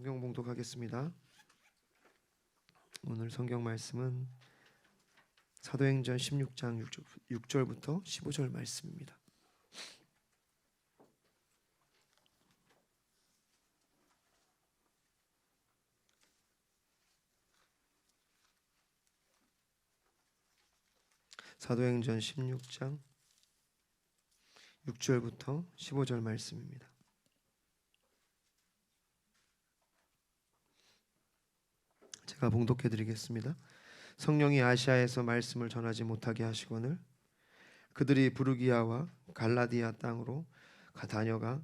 성경 봉독하겠습니다. 오늘 성경 말씀은 사도행전 16장 6절부터 15절 말씀입니다. 사도행전 16장 6절부터 15절 말씀입니다. 제가 봉독해 드리겠습니다. 성령이 아시아에서 말씀을 전하지 못하게 하시거늘 그들이 부르기아와 갈라디아 땅으로 다녀가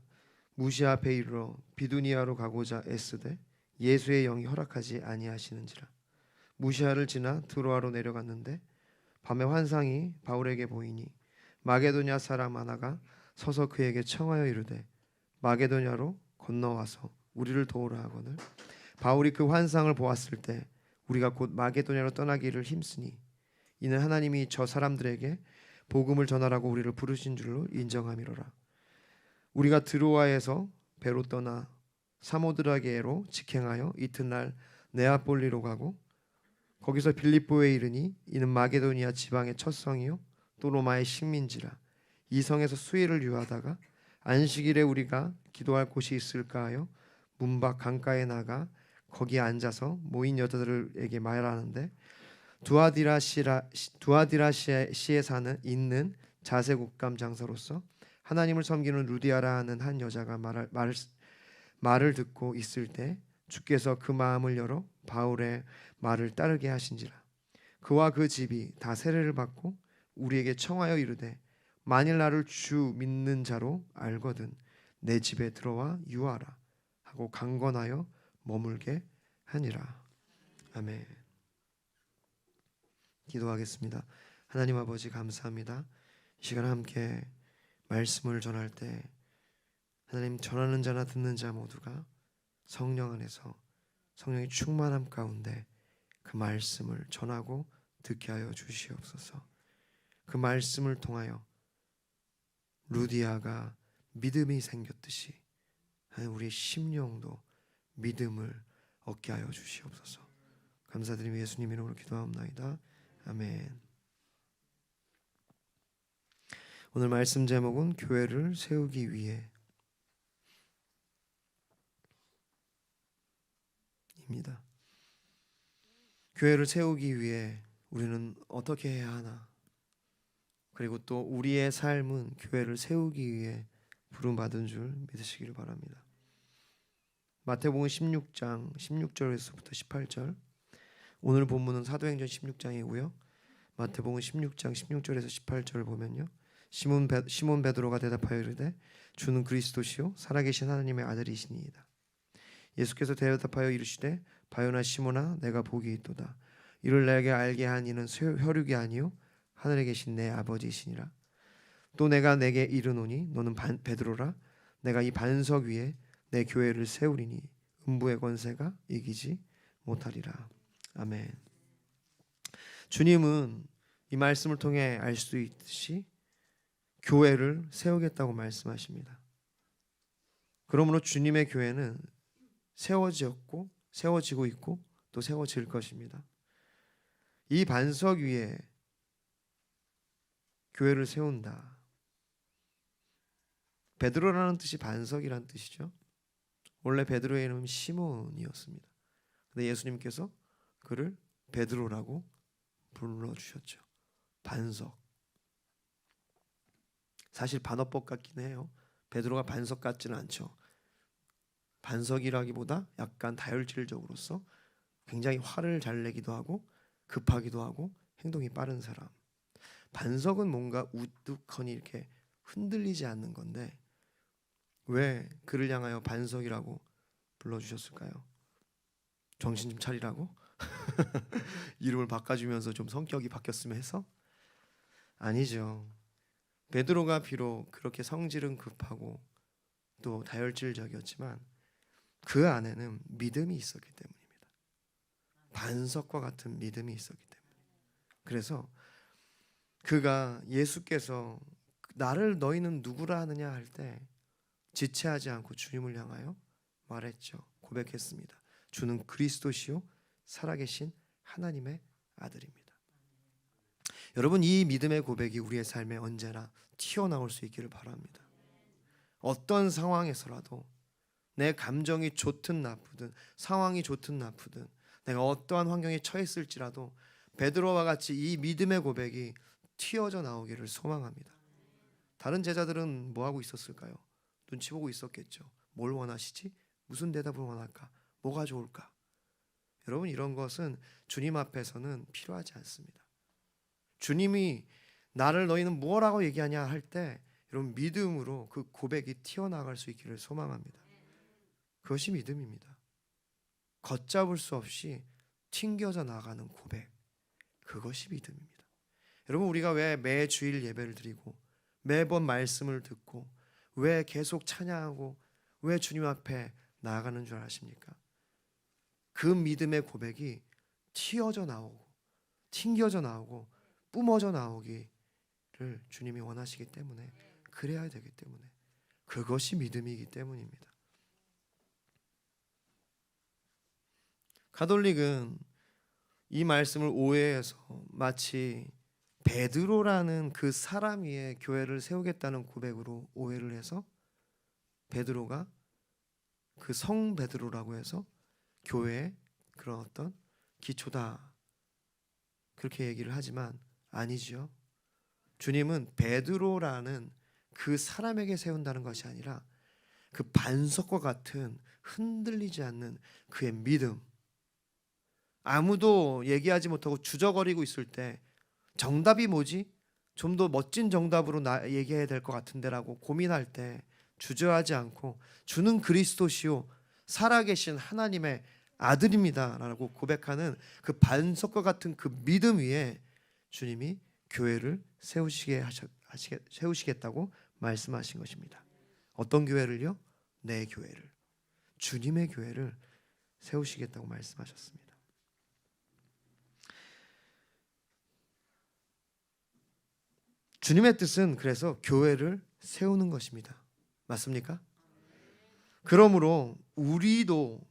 무시아 앞에 이르러 비두니아로 가고자 애쓰되 예수의 영이 허락하지 아니하시는지라. 무시아를 지나 드로아로 내려갔는데 밤에 환상이 바울에게 보이니 마게도냐 사람 하나가 서서 그에게 청하여 이르되 마게도냐로 건너와서 우리를 도우라 하거늘 바울이 그 환상을 보았을 때 우리가 곧 마게도냐로 떠나기를 힘쓰니 이는 하나님이 저 사람들에게 복음을 전하라고 우리를 부르신 줄로 인정함이로라. 우리가 드로아에서 배로 떠나 사모드라게로 직행하여 이튿날 네아폴리로 가고 거기서 빌립보에 이르니 이는 마게도니아 지방의 첫 성이요 또 로마의 식민지라. 이 성에서 수일을 유하다가 안식일에 우리가 기도할 곳이 있을까 하여 문 밖 강가에 나가 거기에 앉아서 모인 여자들에게 말하는데 두아디라시에 있는 자색옥감 장사로서 하나님을 섬기는 루디아라 하는 한 여자가 말을 듣고 있을 때 주께서 그 마음을 열어 바울의 말을 따르게 하신지라. 그와 그 집이 다 세례를 받고 우리에게 청하여 이르되 만일 나를 주 믿는 자로 알거든 내 집에 들어와 유하라 하고 강권하여 머물게 하니라. 아멘. 기도하겠습니다. 하나님 아버지 감사합니다. 이 시간 함께 말씀을 전할 때 하나님 전하는 자나 듣는 자 모두가 성령 안에서 성령의 충만함 가운데 그 말씀을 전하고 듣게 하여 주시옵소서. 그 말씀을 통하여 루디아가 믿음이 생겼듯이 우리 심령도 믿음을 얻게 하여 주시옵소서. 감사드리며 예수님 이름으로 기도하옵나이다. 아멘. 오늘 말씀 제목은 교회를 세우기 위해 입니다. 교회를 세우기 위해 우리는 어떻게 해야 하나? 그리고 또 우리의 삶은 교회를 세우기 위해 부름받은 줄 믿으시기를 바랍니다. 마태복음 16장 16절에서부터 18절. 오늘 본문은 사도행전 16장이고요. 마태복음 16장 16절에서 18절을 보면요. 시몬 베드로가 대답하여 이르되 주는 그리스도시요 살아계신 하나님의 아들이시니이다. 예수께서 대답하여 이르시되 바요나 시몬아 내가 복이 있도다. 이를 내게 알게 한 이는 혈육이 아니요 하늘에 계신 내 아버지이시니라. 또 내가 내게 이르노니 너는 베드로라. 내가 이 반석 위에 내 교회를 세우리니 음부의 권세가 이기지 못하리라. 아멘. 주님은 이 말씀을 통해 알 수 있듯이 교회를 세우겠다고 말씀하십니다. 그러므로 주님의 교회는 세워지고 있고 또 세워질 것입니다. 이 반석 위에 교회를 세운다. 베드로라는 뜻이 반석이라는 뜻이죠. 원래 베드로의 이름은 시몬이었습니다. 근데 예수님께서 그를 베드로라고 불러주셨죠. 반석. 사실 반어법 같긴 해요. 베드로가 반석 같지는 않죠. 반석이라기보다 약간 다혈질적으로서 굉장히 화를 잘 내기도 하고 급하기도 하고 행동이 빠른 사람. 반석은 뭔가 우두커니 이렇게 흔들리지 않는 건데 왜 그를 향하여 반석이라고 불러주셨을까요? 정신 좀 차리라고? 이름을 바꿔주면서 좀 성격이 바뀌었으면 해서? 아니죠. 베드로가 비록 그렇게 성질은 급하고 또 다혈질적이었지만 그 안에는 믿음이 있었기 때문입니다. 반석과 같은 믿음이 있었기 때문에. 그래서 그가 예수께서 나를 너희는 누구라 하느냐 할 때 지체하지 않고 주님을 향하여 말했죠. 고백했습니다. 주는 그리스도시요 살아계신 하나님의 아들입니다. 여러분, 이 믿음의 고백이 우리의 삶에 언제나 튀어나올 수 있기를 바랍니다. 어떤 상황에서라도 내 감정이 좋든 나쁘든, 상황이 좋든 나쁘든, 내가 어떠한 환경에 처했을지라도 베드로와 같이 이 믿음의 고백이 튀어져 나오기를 소망합니다. 다른 제자들은 뭐 하고 있었을까요? 눈치 보고 있었겠죠. 뭘 원하시지? 무슨 대답을 원할까? 뭐가 좋을까? 여러분, 이런 것은 주님 앞에서는 필요하지 않습니다. 주님이 나를 너희는 뭐라고 얘기하냐 할 때 여러분, 믿음으로 그 고백이 튀어나갈 수 있기를 소망합니다. 그것이 믿음입니다. 걷잡을 수 없이 튕겨져 나가는 고백, 그것이 믿음입니다. 여러분, 우리가 왜 매주일 예배를 드리고 매번 말씀을 듣고 왜 계속 찬양하고 왜 주님 앞에 나아가는 줄 아십니까? 그 믿음의 고백이 튀어져 나오고 튕겨져 나오고 뿜어져 나오기를 주님이 원하시기 때문에, 그래야 되기 때문에, 그것이 믿음이기 때문입니다. 가톨릭은 이 말씀을 오해해서 마치 베드로라는 그 사람 위에 교회를 세우겠다는 고백으로 오해를 해서 베드로가 그 성 베드로라고 해서 교회의 그런 어떤 기초다, 그렇게 얘기를 하지만 아니죠. 주님은 베드로라는 그 사람에게 세운다는 것이 아니라 그 반석과 같은 흔들리지 않는 그의 믿음, 아무도 얘기하지 못하고 주저거리고 있을 때 정답이 뭐지? 좀 더 멋진 정답으로 얘기해야 될 것 같은데라고 고민할 때 주저하지 않고 주는 그리스도시요 살아계신 하나님의 아들입니다 라고 고백하는 그 반석과 같은 그 믿음 위에 주님이 교회를 세우시겠다고 말씀하신 것입니다. 어떤 교회를요? 내 교회를, 주님의 교회를 세우시겠다고 말씀하셨습니다. 주님의 뜻은 그래서 교회를 세우는 것입니다. 맞습니까? 그러므로 우리도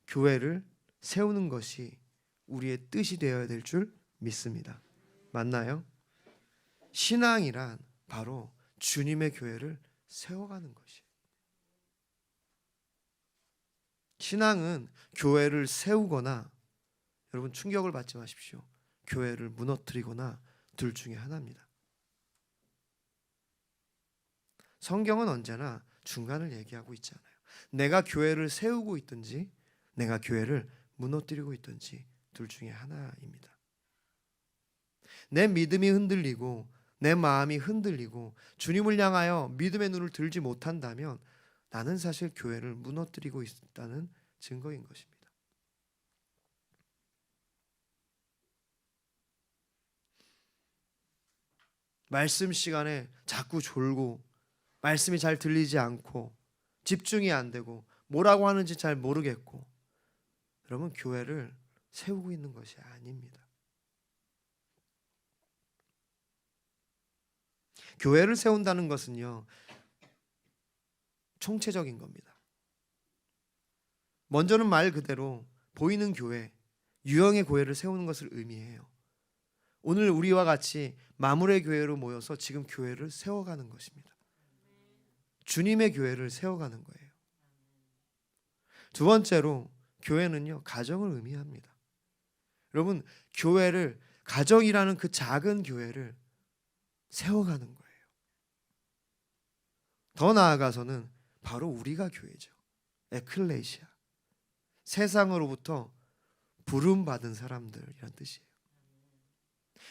교회를 세우는 것이 우리의 뜻이 되어야 될 줄 믿습니다. 맞나요? 신앙이란 바로 주님의 교회를 세워가는 것이에요. 신앙은 교회를 세우거나, 여러분 충격을 받지 마십시오, 교회를 무너뜨리거나 둘 중에 하나입니다. 성경은 언제나 중간을 얘기하고 있잖아요. 내가 교회를 세우고 있든지 내가 교회를 무너뜨리고 있든지 둘 중에 하나입니다. 내 믿음이 흔들리고 내 마음이 흔들리고 주님을 향하여 믿음의 눈을 들지 못한다면 나는 사실 교회를 무너뜨리고 있다는 증거인 것입니다. 말씀 시간에 자꾸 졸고 말씀이 잘 들리지 않고 집중이 안 되고 뭐라고 하는지 잘 모르겠고, 여러분 교회를 세우고 있는 것이 아닙니다. 교회를 세운다는 것은요, 총체적인 겁니다. 먼저는 말 그대로 보이는 교회, 유형의 교회를 세우는 것을 의미해요. 오늘 우리와 같이 마물의 교회로 모여서 지금 교회를 세워가는 것입니다. 주님의 교회를 세워가는 거예요. 두 번째로 교회는요, 가정을 의미합니다. 여러분, 교회를, 가정이라는 그 작은 교회를 세워가는 거예요. 더 나아가서는 바로 우리가 교회죠. 에클레시아, 세상으로부터 부름받은 사람들이란 뜻이에요.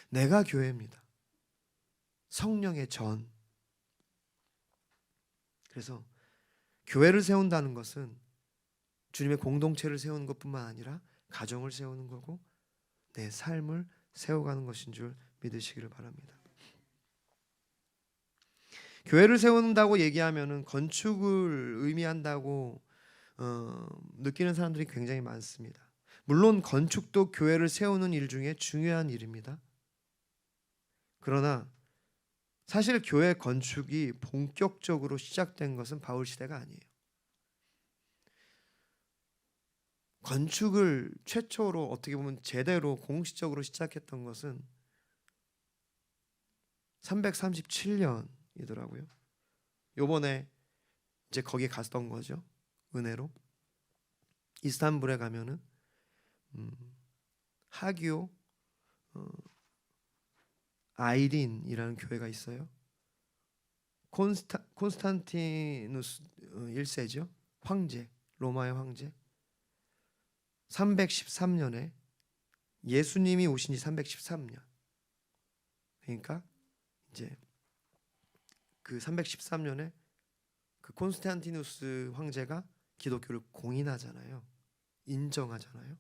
내가 교회입니다. 성령의 전. 그래서 교회를 세운다는 것은 주님의 공동체를 세우는 것뿐만 아니라 가정을 세우는 거고 내 삶을 세워가는 것인 줄 믿으시기를 바랍니다. 교회를 세운다고 얘기하면은 건축을 의미한다고 느끼는 사람들이 굉장히 많습니다. 물론 건축도 교회를 세우는 일 중에 중요한 일입니다. 그러나 사실 교회 건축이 본격적으로 시작된 것은 바울 시대가 아니에요. 건축을 최초로 어떻게 보면 제대로 공식적으로 시작했던 것은 337년이더라고요. 요번에 이제 거기 갔던 거죠. 은혜로. 이스탄불에 가면은 하기오 아이린이라는 교회가 있어요. 콘스탄티누스 1세죠. 황제, 로마의 황제. 313년에 예수님이 오신 지 313년. 그러니까 이제 그 313년에 그 콘스탄티누스 황제가 기독교를 공인하잖아요. 인정하잖아요.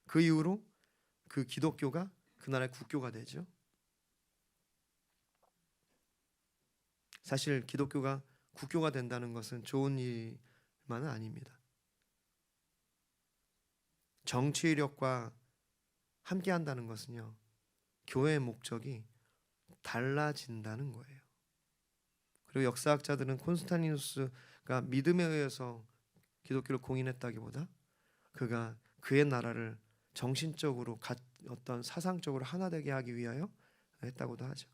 그 이후로 그 기독교가 그 나라의 국교가 되죠. 사실 기독교가 국교가 된다는 것은 좋은 일만은 아닙니다. 정치력과 함께 한다는 것은요, 교회의 목적이 달라진다는 거예요. 그리고 역사학자들은 콘스탄티누스가 믿음에 의해서 기독교를 공인했다기보다 그가 그의 나라를 정신적으로 어떤 사상적으로 하나 되게 하기 위하여 했다고도 하죠.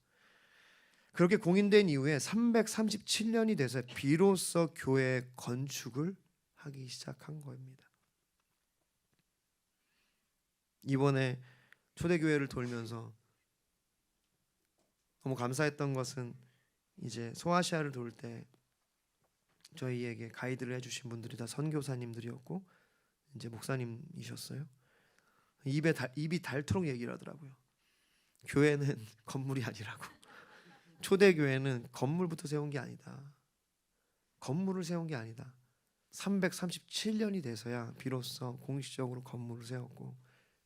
그렇게 공인된 이후에 337년이 돼서 비로소 교회 건축을 하기 시작한 겁니다. 이번에 초대교회를 돌면서 너무 감사했던 것은 이제 소아시아를 돌 때 저희에게 가이드를 해주신 분들이 다 선교사님들이었고 이제 목사님이셨어요. 입이 닳도록 얘기를 하더라고요. 교회는 건물이 아니라고. 초대교회는 건물부터 세운 게 아니다. 건물을 세운 게 아니다. 337년이 돼서야 비로소 공식적으로 건물을 세웠고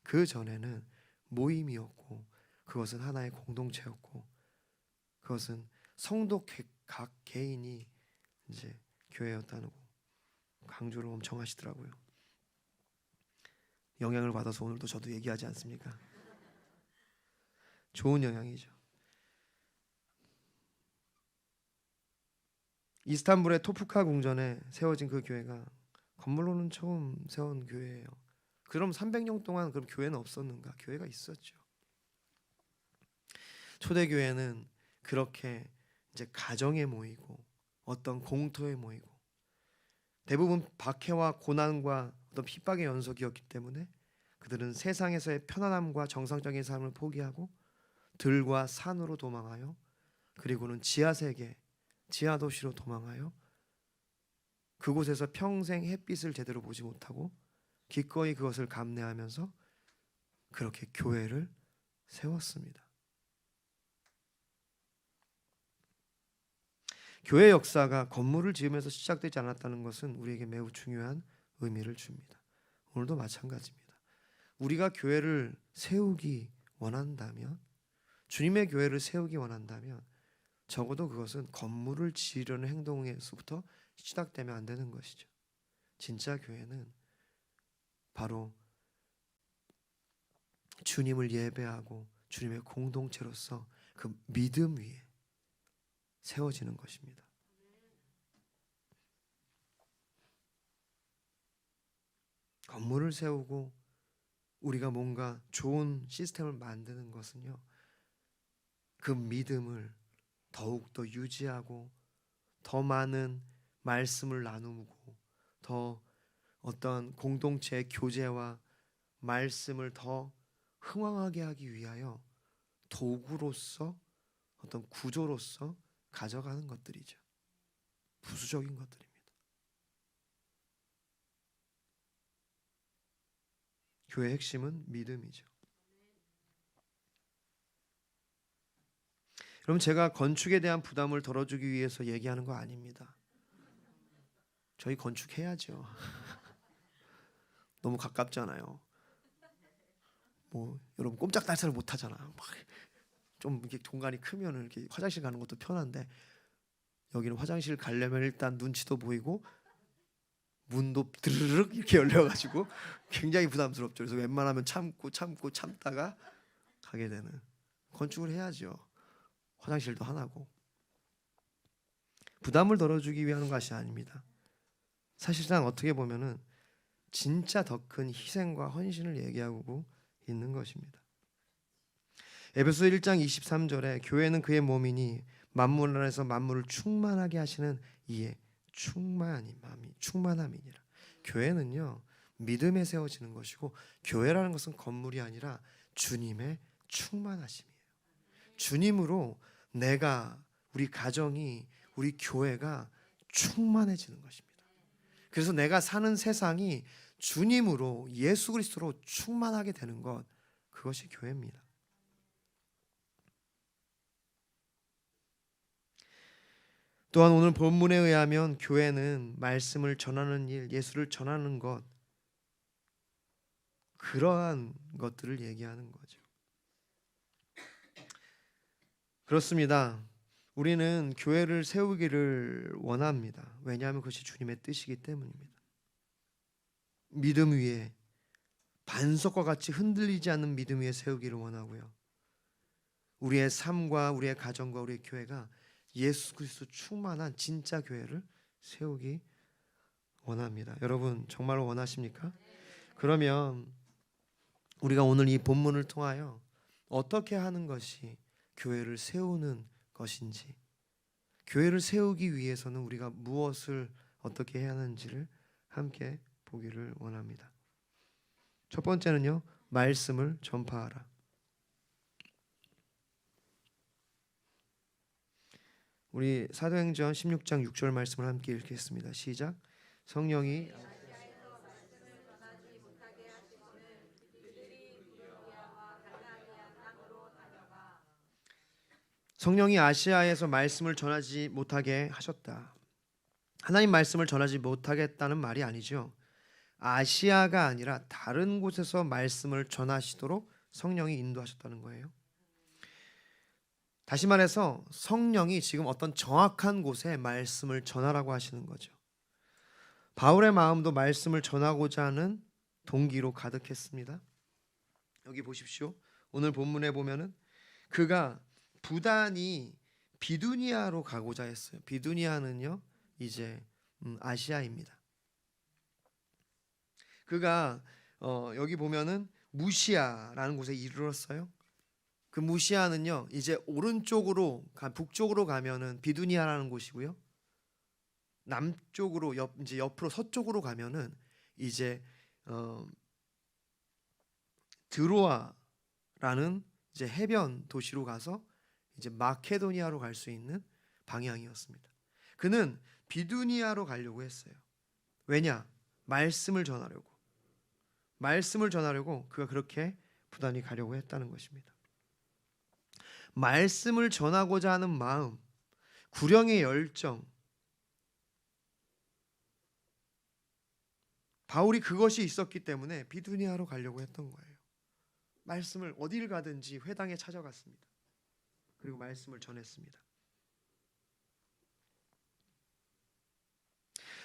그 전에는 모임이었고 그것은 하나의 공동체였고 그것은 성도 각 개인이 이제 교회였다는 거 강조를 엄청 하시더라고요. 영향을 받아서 오늘도 저도 얘기하지 않습니까? 좋은 영향이죠. 이스탄불의 토프카 궁전에 세워진 그 교회가 건물로는 처음 세운 교회예요. 그럼 300년 동안 그럼 교회는 없었는가? 교회가 있었죠. 초대교회는 그렇게 이제 가정에 모이고 어떤 공터에 모이고 대부분 박해와 고난과 어떤 핍박의 연속이었기 때문에 그들은 세상에서의 편안함과 정상적인 삶을 포기하고 들과 산으로 도망하여 그리고는 지하세계, 지하도시로 도망하여 그곳에서 평생 햇빛을 제대로 보지 못하고 기꺼이 그것을 감내하면서 그렇게 교회를 세웠습니다. 교회 역사가 건물을 지으면서 시작되지 않았다는 것은 우리에게 매우 중요한 의미를 줍니다. 오늘도 마찬가지입니다. 우리가 교회를 세우기 원한다면, 주님의 교회를 세우기 원한다면 적어도 그것은 건물을 지으려는 행동에서부터 시작되면 안 되는 것이죠. 진짜 교회는 바로 주님을 예배하고 주님의 공동체로서 그 믿음 위에 세워지는 것입니다. 건물을 세우고 우리가 뭔가 좋은 시스템을 만드는 것은요, 그 믿음을 더욱더 유지하고 더 많은 말씀을 나누고 더 어떤 공동체의 교제와 말씀을 더 흥왕하게 하기 위하여 도구로서 어떤 구조로서 가져가는 것들이죠. 부수적인 것들입니다. 교회의 핵심은 믿음이죠. 여러분, 제가 건축에 대한 부담을 덜어주기 위해서 얘기하는 거 아닙니다. 저희 건축해야죠. 너무 가깝잖아요. 뭐 여러분 꼼짝달싹을 못 하잖아. 좀 이렇게 공간이 크면 이렇게 화장실 가는 것도 편한데 여기는 화장실 가려면 일단 눈치도 보이고 문도 드르륵 이렇게 열려가지고 굉장히 부담스럽죠. 그래서 웬만하면 참다가 가게 되는. 건축을 해야죠. 화장실도 하나고. 부담을 덜어주기 위한 것이 아닙니다. 사실상 어떻게 보면은 진짜 더 큰 희생과 헌신을 얘기하고 있는 것입니다. 에베소 1장 23절에 교회는 그의 몸이니 만물 안에서 만물을 충만하게 하시는 이의 충만함이니라. 교회는요, 믿음에 세워지는 것이고, 교회라는 것은 건물이 아니라 주님의 충만하심이에요. 주님으로 내가, 우리 가정이, 우리 교회가 충만해지는 것입니다. 그래서 내가 사는 세상이 주님으로, 예수 그리스도로 충만하게 되는 것, 그것이 교회입니다. 또한 오늘 본문에 의하면 교회는 말씀을 전하는 일, 예수를 전하는 것, 그러한 것들을 얘기하는 거죠. 그렇습니다. 우리는 교회를 세우기를 원합니다. 왜냐하면 그것이 주님의 뜻이기 때문입니다. 믿음 위에, 반석과 같이 흔들리지 않는 믿음 위에 세우기를 원하고요. 우리의 삶과 우리의 가정과 우리의 교회가 예수 그리스도 충만한 진짜 교회를 세우기 원합니다. 여러분 정말로 원하십니까? 그러면 우리가 오늘 이 본문을 통하여 어떻게 하는 것이 교회를 세우는 것인지, 교회를 세우기 위해서는 우리가 무엇을 어떻게 해야 하는지를 함께 보기를 원합니다. 첫 번째는요, 말씀을 전파하라. 우리 사도행전 16장 6절 말씀을 함께 읽겠습니다. 시작. 성령이 아시아에서 말씀을 전하지 못하게 하셨다. 하나님 말씀을 전하지 못하겠다는 말이 아니죠. 아시아가 아니라 다른 곳에서 말씀을 전하시도록 성령이 인도하셨다는 거예요. 다시 말해서 성령이 지금 어떤 정확한 곳에 말씀을 전하라고 하시는 거죠. 바울의 마음도 말씀을 전하고자 하는 동기로 가득했습니다. 여기 보십시오. 오늘 본문에 보면은 그가 부단히 비두니아로 가고자 했어요. 비두니아는요, 이제 아시아입니다. 그가 여기 보면은 무시아라는 곳에 이르렀어요. 그 무시아는요, 이제 오른쪽으로 북쪽으로 가면은 비두니아라는 곳이고요. 남쪽으로 이제 옆으로 서쪽으로 가면은 이제 드로아라는 이제 해변 도시로 가서 이제 마케도니아로 갈 수 있는 방향이었습니다. 그는 비두니아로 가려고 했어요. 왜냐? 말씀을 전하려고 그가 그렇게 부단히 가려고 했다는 것입니다. 말씀을 전하고자 하는 마음, 구령의 열정, 바울이 그것이 있었기 때문에 비두니아로 가려고 했던 거예요. 말씀을 어디를 가든지 회당에 찾아갔습니다. 그리고 말씀을 전했습니다.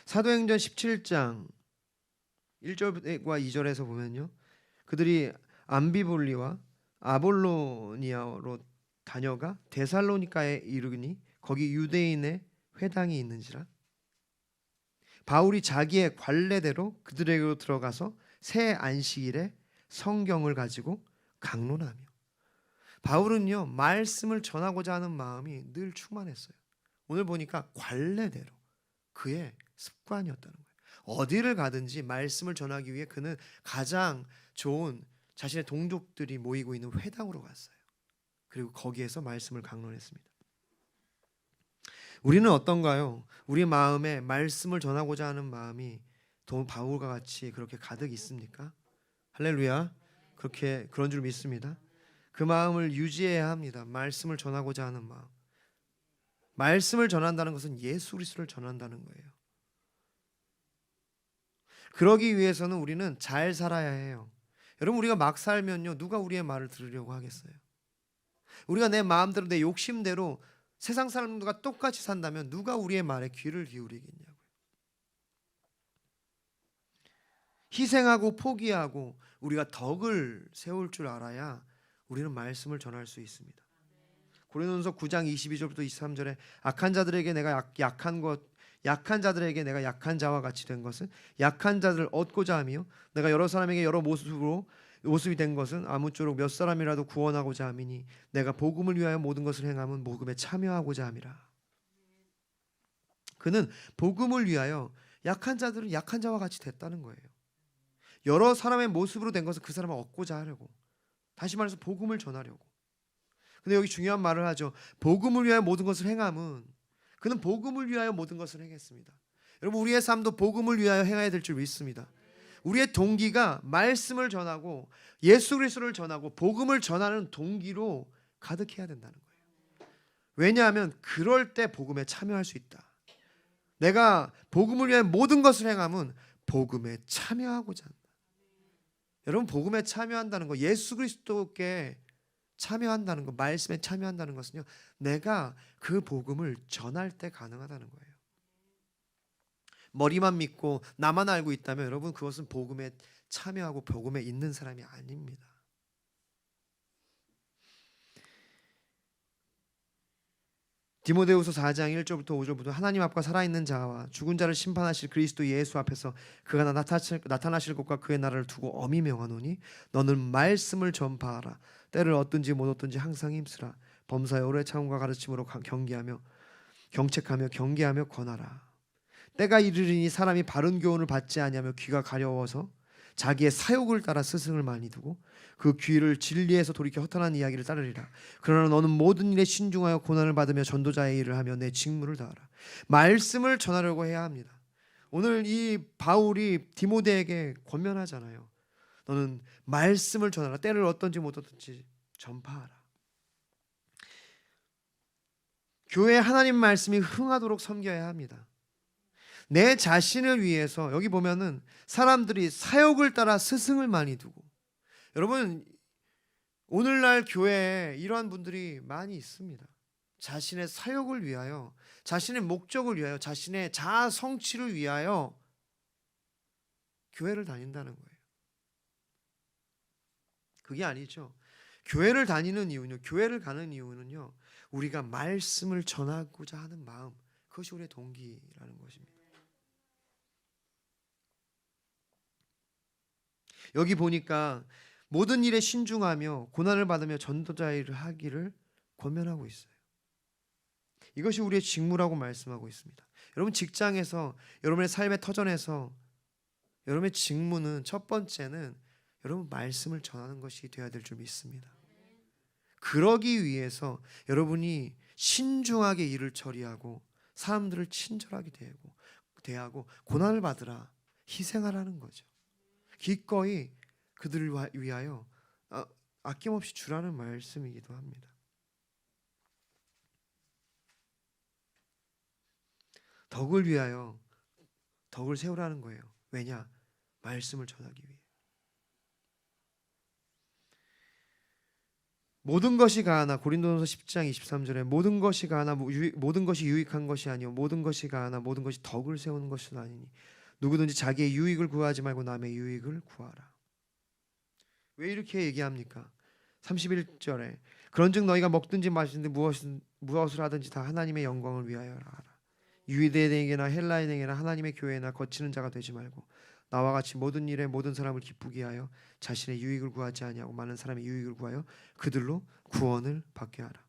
사도행전 17장 1절과 2절에서 보면요, 그들이 암비볼리와 아볼로니아로 다녀가 데살로니가에 이르니 거기 유대인의 회당이 있는지라. 바울이 자기의 관례대로 그들에게로 들어가서 새 안식일에 성경을 가지고 강론하며. 바울은요, 말씀을 전하고자 하는 마음이 늘 충만했어요. 오늘 보니까 관례대로, 그의 습관이었다는 거예요. 어디를 가든지 말씀을 전하기 위해 그는 가장 좋은 자신의 동족들이 모이고 있는 회당으로 갔어요. 그리고 거기에서 말씀을 강론했습니다. 우리는 어떤가요? 우리 마음에 말씀을 전하고자 하는 마음이 바울과 같이 그렇게 가득 있습니까? 할렐루야. 그런 줄 믿습니다. 그 마음을 유지해야 합니다. 말씀을 전하고자 하는 마음. 말씀을 전한다는 것은 예수 그리스도를 전한다는 거예요. 그러기 위해서는 우리는 잘 살아야 해요. 여러분, 우리가 막 살면요, 누가 우리의 말을 들으려고 하겠어요? 우리가 내 마음대로, 내 욕심대로 세상 사람들과 똑같이 산다면 누가 우리의 말에 귀를 기울이겠냐고요. 희생하고 포기하고 우리가 덕을 세울 줄 알아야 우리는 말씀을 전할 수 있습니다. 고린도전서 9장 22절부터 23절에 악한 자들에게 내가 약한 것 약한 자들에게 내가 약한 자와 같이 된 것은 약한 자들을 얻고자 하며 내가 여러 사람에게 여러 모습이 된 것은 아무쪼록 몇 사람이라도 구원하고자 함이니 내가 복음을 위하여 모든 것을 행함은 복음에 참여하고자 함이라. 그는 복음을 위하여 약한 자들은 약한 자와 같이 됐다는 거예요. 여러 사람의 모습으로 된 것은 그 사람을 얻고자 하려고, 다시 말해서 복음을 전하려고. 근데 여기 중요한 말을 하죠. 복음을 위하여 모든 것을 행함은, 그는 복음을 위하여 모든 것을 행했습니다. 여러분, 우리의 삶도 복음을 위하여 행해야 될 줄 믿습니다. 우리의 동기가 말씀을 전하고 예수 그리스도를 전하고 복음을 전하는 동기로 가득해야 된다는 거예요. 왜냐하면 그럴 때 복음에 참여할 수 있다. 내가 복음을 위해 모든 것을 행함은 복음에 참여하고자 한다. 여러분, 복음에 참여한다는 거, 예수 그리스도께 참여한다는 거, 말씀에 참여한다는 것은요, 내가 그 복음을 전할 때 가능하다는 거예요. 머리만 믿고 나만 알고 있다면 여러분, 그것은 복음에 참여하고 복음에 있는 사람이 아닙니다. 디모데후서 4장 1절부터 5절부터 하나님 앞과 살아있는 자와 죽은 자를 심판하실 그리스도 예수 앞에서 그가 나타나실 것과 그의 나라를 두고 엄히 명하노니 너는 말씀을 전파하라. 때를 얻든지 못 얻든지 항상 힘쓰라. 범사에 오래 참음과 가르침으로 경책하며 경계하며 권하라. 때가 이르리니 사람이 바른 교훈을 받지 아니하며 귀가 가려워서 자기의 사욕을 따라 스승을 많이 두고 그 귀를 진리에서 돌이켜 허탄한 이야기를 따르리라. 그러나 너는 모든 일에 신중하여 고난을 받으며 전도자의 일을 하며 내 직무를 다하라. 말씀을 전하려고 해야 합니다. 오늘 이 바울이 디모데에게 권면하잖아요. 너는 말씀을 전하라. 때를 얻든지 못 얻든지 전파하라. 교회 하나님 말씀이 흥하도록 섬겨야 합니다. 내 자신을 위해서, 여기 보면은 사람들이 사욕을 따라 스승을 많이 두고, 여러분, 오늘날 교회에 이러한 분들이 많이 있습니다. 자신의 사욕을 위하여, 자신의 목적을 위하여, 자신의 자아 성취를 위하여 교회를 다닌다는 거예요. 그게 아니죠. 교회를 다니는 이유는요, 교회를 가는 이유는요, 우리가 말씀을 전하고자 하는 마음, 그것이 우리의 동기라는 것입니다. 여기 보니까 모든 일에 신중하며 고난을 받으며 전도자의 일을 하기를 권면하고 있어요. 이것이 우리의 직무라고 말씀하고 있습니다. 여러분, 직장에서, 여러분의 삶의 터전에서 여러분의 직무는, 첫 번째는 여러분 말씀을 전하는 것이 되어야 될 줄 믿습니다. 그러기 위해서 여러분이 신중하게 일을 처리하고 사람들을 친절하게 대하고 고난을 받으라, 희생하라는 거죠. 기꺼이 그들을 위하여 아낌없이 주라는 말씀이기도 합니다. 덕을 위하여 덕을 세우라는 거예요. 왜냐? 말씀을 전하기 위해. 모든 것이 가하나, 고린도전서 10장 23절에 모든 것이 가하나 모든 것이 유익한 것이 아니요 모든 것이 가하나 모든 것이 덕을 세우는 것은 아니니 누구든지 자기의 유익을 구하지 말고 남의 유익을 구하라. 왜 이렇게 얘기합니까? 31절에 그런즉 너희가 먹든지 마시든지 무엇을 하든지 다 하나님의 영광을 위하여 하라. 유대인에게나 헬라인에게나 하나님의 교회나 거치는 자가 되지 말고 나와 같이 모든 일에 모든 사람을 기쁘게 하여 자신의 유익을 구하지 아니하고 많은 사람의 유익을 구하여 그들로 구원을 받게 하라.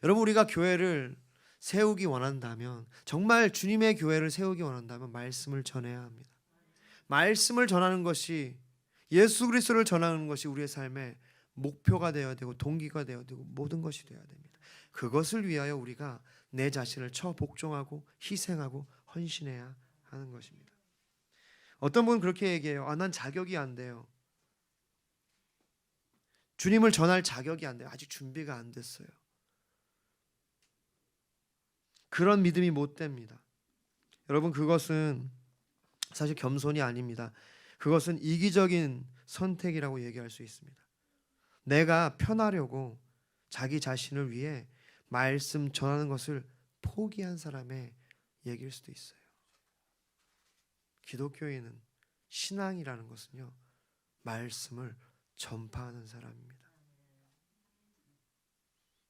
여러분, 우리가 교회를 세우기 원한다면, 정말 주님의 교회를 세우기 원한다면 말씀을 전해야 합니다. 말씀을 전하는 것이, 예수 그리스도를 전하는 것이 우리의 삶의 목표가 되어야 되고 동기가 되어야 되고 모든 것이 되어야 됩니다. 그것을 위하여 우리가 내 자신을 복종하고 희생하고 헌신해야 하는 것입니다. 어떤 분은 그렇게 얘기해요. 난 자격이 안 돼요. 주님을 전할 자격이 안 돼요. 아직 준비가 안 됐어요. 그런 믿음이 못 됩니다. 여러분, 그것은 사실 겸손이 아닙니다. 그것은 이기적인 선택이라고 얘기할 수 있습니다. 내가 편하려고 자기 자신을 위해 말씀 전하는 것을 포기한 사람의 얘기일 수도 있어요. 기독교인은, 신앙이라는 것은요, 말씀을 전파하는 사람입니다.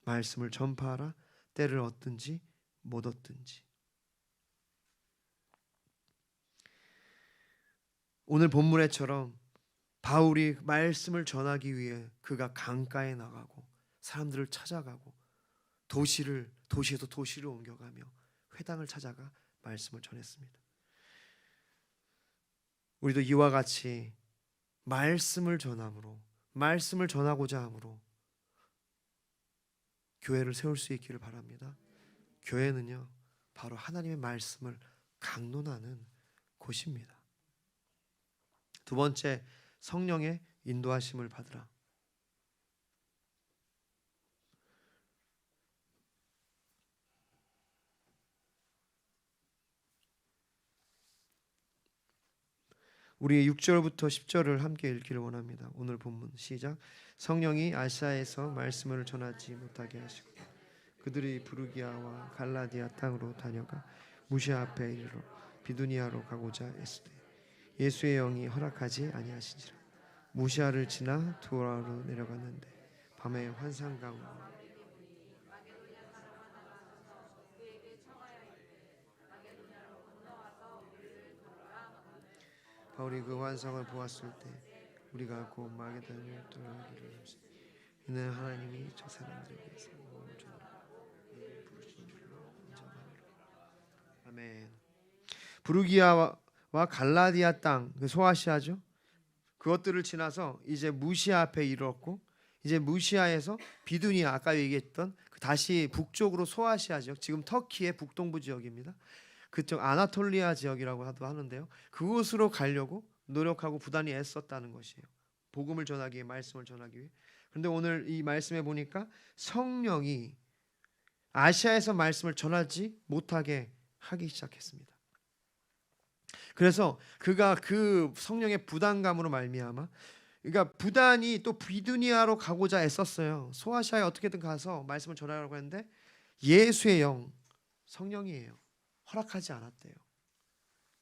말씀을 전파하라. 때를 얻든지 못 얻든지. 오늘 본문에처럼 바울이 말씀을 전하기 위해 그가 강가에 나가고 사람들을 찾아가고 도시에서 도시를 옮겨가며 회당을 찾아가 말씀을 전했습니다. 우리도 이와 같이 말씀을 전함으로, 말씀을 전하고자 함으로 교회를 세울 수 있기를 바랍니다. 교회는요, 바로 하나님의 말씀을 강론하는 곳입니다. 두 번째, 성령의 인도하심을 받으라. 우리 6절부터 10절을 함께 읽기를 원합니다. 오늘 본문 시작. 성령이 아시아에서 말씀을 전하지 못하게 하시고 그들이 부르기아와 갈라디아 땅으로 다녀가 무시아 앞에 이르러 비두니아로 가고자 애쓰되 예수의 영이 허락하지 아니하시니라. 무시아를 지나 두로아로 내려갔는데 밤에 환상 가운데 바울이 그 환상을 보았을 때 우리가 곧 마게도냐를 떠나기를 이는 하나님이 저 사람들에게서 몸을 부르신 줄로 인정하노라. 아멘. 부르기아와 갈라디아 땅, 소아시아죠. 그것들을 지나서 이제 무시아 앞에 이르렀고, 이제 무시아에서 비두니아, 아까 얘기했던 다시 북쪽으로 소아시아 지역, 지금 터키의 북동부 지역입니다. 그쪽 아나톨리아 지역이라고 하는데요. 그곳으로 가려고 노력하고 부단히 애썼다는 것이에요. 복음을 전하기 위해, 말씀을 전하기 위해. 그런데 오늘 이 말씀에 보니까 성령이 아시아에서 말씀을 전하지 못하게 하기 시작했습니다. 그래서 그가 그 성령의 부담감으로 말미암아, 그러니까 부단히 또 비두니아로 가고자 애썼어요. 소아시아에 어떻게든 가서 말씀을 전하려고 했는데 예수의 영, 성령이에요. 허락하지 않았대요.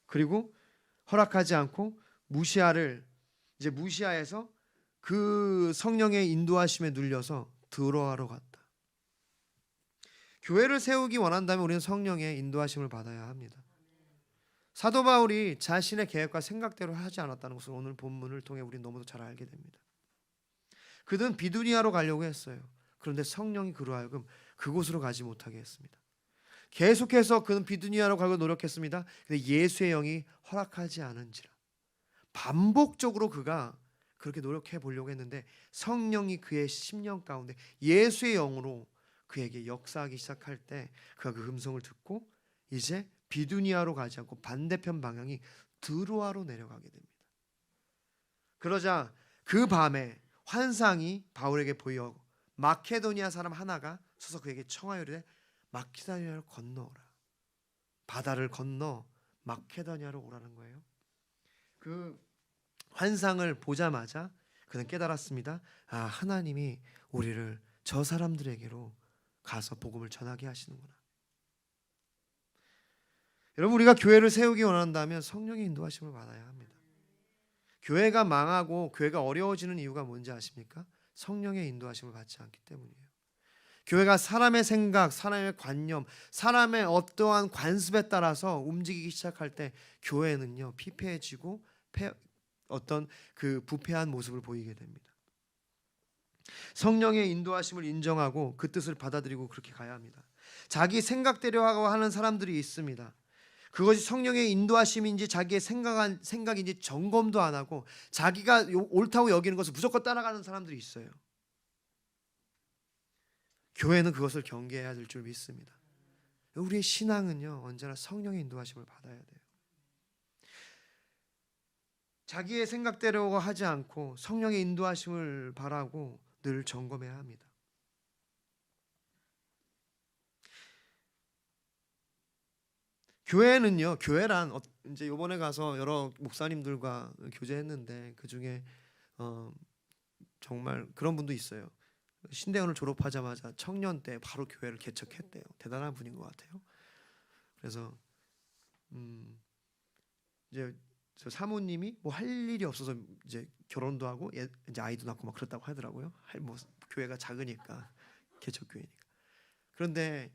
그리고 허락하지 않고 이제 무시아에서 그 성령의 인도하심에 눌려서 드로아로 갔다. 교회를 세우기 원한다면 우리는 성령의 인도하심을 받아야 합니다. 사도 바울이 자신의 계획과 생각대로 하지 않았다는 것을 오늘 본문을 통해 우리는 너무도 잘 알게 됩니다. 그는 비두니아로 가려고 했어요. 그런데 성령이 그로 하여금 그곳으로 가지 못하게 했습니다. 계속해서 그는 비두니아로 가고 노력했습니다. 근데 예수의 영이 허락하지 않은지라 반복적으로 그가 그렇게 노력해 보려고 했는데 성령이 그의 심령 가운데 예수의 영으로 그에게 역사하기 시작할 때 그가 그 음성을 듣고 이제 비두니아로 가지 않고 반대편 방향이 드로아로 내려가게 됩니다. 그러자 그 밤에 환상이 바울에게 보여 마케도니아 사람 하나가 서서 그에게 청하여 이르되 마케도니아를 건너오라. 바다를 건너 마케도니아로 오라는 거예요. 그 환상을 보자마자 그는 깨달았습니다. 아, 하나님이 우리를 저 사람들에게로 가서 복음을 전하게 하시는구나. 여러분, 우리가 교회를 세우기 원한다면 성령의 인도하심을 받아야 합니다. 교회가 망하고 교회가 어려워지는 이유가 뭔지 아십니까? 성령의 인도하심을 받지 않기 때문이에요. 교회가 사람의 생각, 사람의 관념, 사람의 어떠한 관습에 따라서 움직이기 시작할 때 교회는요 피폐해지고 어떤 그 부패한 모습을 보이게 됩니다. 성령의 인도하심을 인정하고 그 뜻을 받아들이고 그렇게 가야 합니다. 자기 생각대로 하고 하는 사람들이 있습니다. 그것이 성령의 인도하심인지 자기의 생각인지 점검도 안 하고 자기가 옳다고 여기는 것을 무조건 따라가는 사람들이 있어요. 교회는 그것을 경계해야 될 줄 믿습니다. 우리의 신앙은요 언제나 성령의 인도하심을 받아야 돼요. 자기의 생각대로 하지 않고 성령의 인도하심을 바라고 늘 점검해야 합니다. 교회는요, 교회란 이제 이번에 가서 여러 목사님들과 교제했는데 그 중에 정말 그런 분도 있어요. 신대원을 졸업하자마자 청년 때 바로 교회를 개척했대요. 대단한 분인 것 같아요. 그래서 이제 저 사모님이 뭐 할 일이 없어서 이제 결혼도 하고 이제 아이도 낳고 막 그렇다고 하더라고요. 뭐 교회가 작으니까 개척 교회니까. 그런데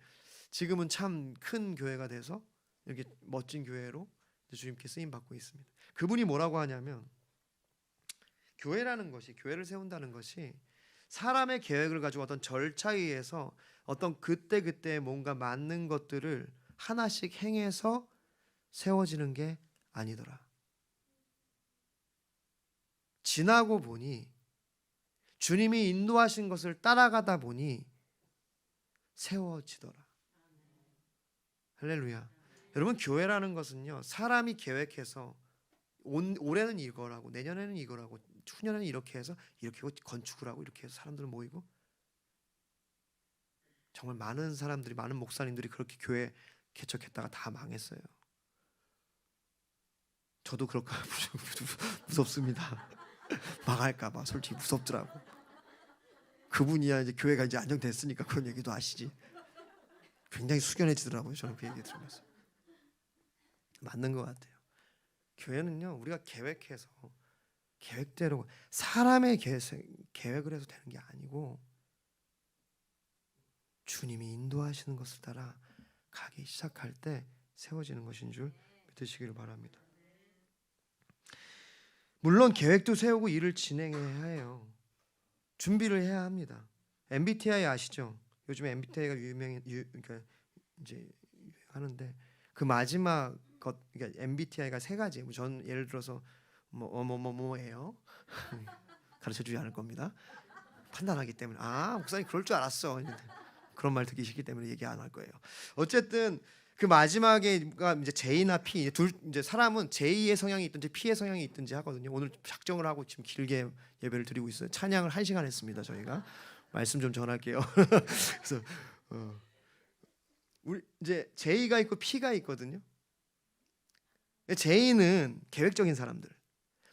지금은 참 큰 교회가 돼서 이렇게 멋진 교회로 주님께 쓰임 받고 있습니다. 그분이 뭐라고 하냐면 교회라는 것이, 교회를 세운다는 것이 사람의 계획을 가지고 어떤 절차에 의해서 어떤 그때그때 뭔가 맞는 것들을 하나씩 행해서 세워지는 게 아니더라. 지나고 보니 주님이 인도하신 것을 따라가다 보니 세워지더라. 할렐루야. 여러분, 교회라는 것은요, 사람이 계획해서 올해는 이거라고, 내년에는 이거라고, 후년에는 이렇게 해서 이렇게 건축을 하고 이렇게 해서 사람들 모이고, 정말 많은 사람들이, 많은 목사님들이 그렇게 교회 개척했다가 다 망했어요. 저도 그럴까 무섭습니다. 망할까봐 솔직히 무섭더라고. 그분이야 이제 교회가 이제 안정됐으니까 그런 얘기도 아시지. 굉장히 숙연해지더라고요. 저는 그 얘기 들으면서 맞는 것 같아요. 교회는요, 우리가 계획해서 계획대로 사람의 계획을 해서 되는 게 아니고 주님이 인도하시는 것을 따라 가기 시작할 때 세워지는 것인 줄 믿으시기를 바랍니다. 물론 계획도 세우고 일을 진행해야 해요. 준비를 해야 합니다. MBTI 아시죠? 요즘에 MBTI가 그러니까 이제 하는데 그 마지막 것, 그러니까 MBTI가 세 가지. 전 예를 들어서 뭐예요? 가르쳐주지 않을 겁니다. 판단하기 때문에 목사님 그럴 줄 알았어. 그런 말 듣기 싫기 때문에 얘기 안 할 거예요. 어쨌든 그 마지막에가 이제 J나 P, 이제 사람은 J의 성향이 있든지 P의 성향이 있든지 하거든요. 오늘 작정을 하고 지금 길게 예배를 드리고 있어요. 찬양을 1시간 했습니다. 저희가 말씀 좀 전할게요. 그래서 우리 이제 J가 있고 P가 있거든요. J는 계획적인 사람들,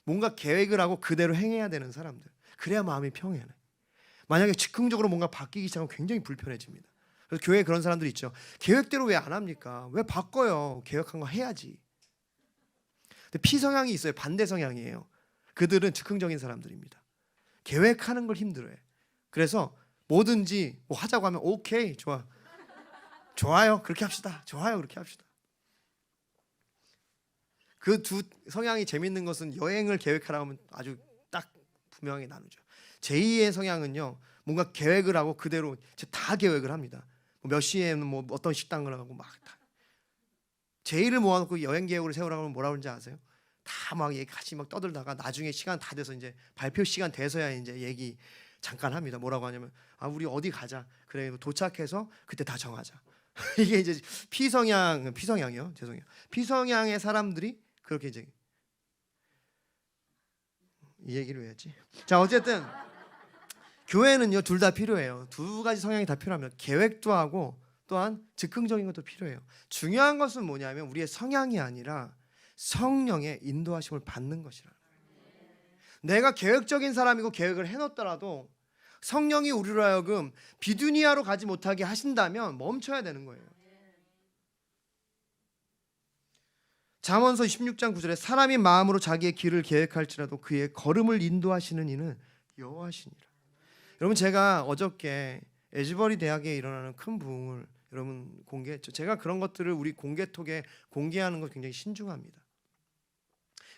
뭔가 계획을 하고 그대로 행해야 되는 사람들. 그래야 마음이 평안해. 만약에 즉흥적으로 뭔가 바뀌기 시작하면 굉장히 불편해집니다. 그래서 교회에 그런 사람들이 있죠. 계획대로 왜 안 합니까? 왜 바꿔요? 계획한 거 해야지. 근데 P성향이 있어요. 반대 성향이에요. 그들은 즉흥적인 사람들입니다. 계획하는 걸 힘들어해. 그래서 뭐든지 뭐 하자고 하면 오케이, 좋아요, 그렇게 합시다. 좋아요, 그렇게 합시다. 그 두 성향이 재밌는 것은 여행을 계획하라고 하면 아주 딱 분명하게 나누죠. 제2의 성향은요, 뭔가 계획을 하고 그대로 다 계획을 합니다. 몇 시에는 뭐 어떤 식당을 하고 막 다. 제2를 모아놓고 여행 계획을 세우라고 하면 뭐라 그러는지 아세요? 다 막 같이 막 떠들다가 나중에 시간 다 돼서 이제 발표 시간 돼서야 이제 얘기 잠깐 합니다. 뭐라고 하냐면 우리 어디 가자. 그래 도착해서 그때 다 정하자. 이게 이제 피성향이요. 죄송해요. 피성향의 사람들이 그렇게 이제 이 얘기를 해야지. 자, 어쨌든 교회는요 둘 다 필요해요. 두 가지 성향이 다 필요합니다. 계획도 하고 또한 즉흥적인 것도 필요해요. 중요한 것은 뭐냐면 우리의 성향이 아니라 성령의 인도하심을 받는 것이라는 거예요. 내가 계획적인 사람이고 계획을 해놓더라도 성령이 우리로 하여금 비두니아로 가지 못하게 하신다면 멈춰야 되는 거예요. 잠언서 16장 9절에 사람이 마음으로 자기의 길을 계획할지라도 그의 걸음을 인도하시는 이는 여호와시니라. 여러분, 제가 어저께 에즈버리 대학에 일어나는 큰 부흥을 여러분 공개했죠. 제가 그런 것들을 우리 공개톡에 공개하는 거 굉장히 신중합니다.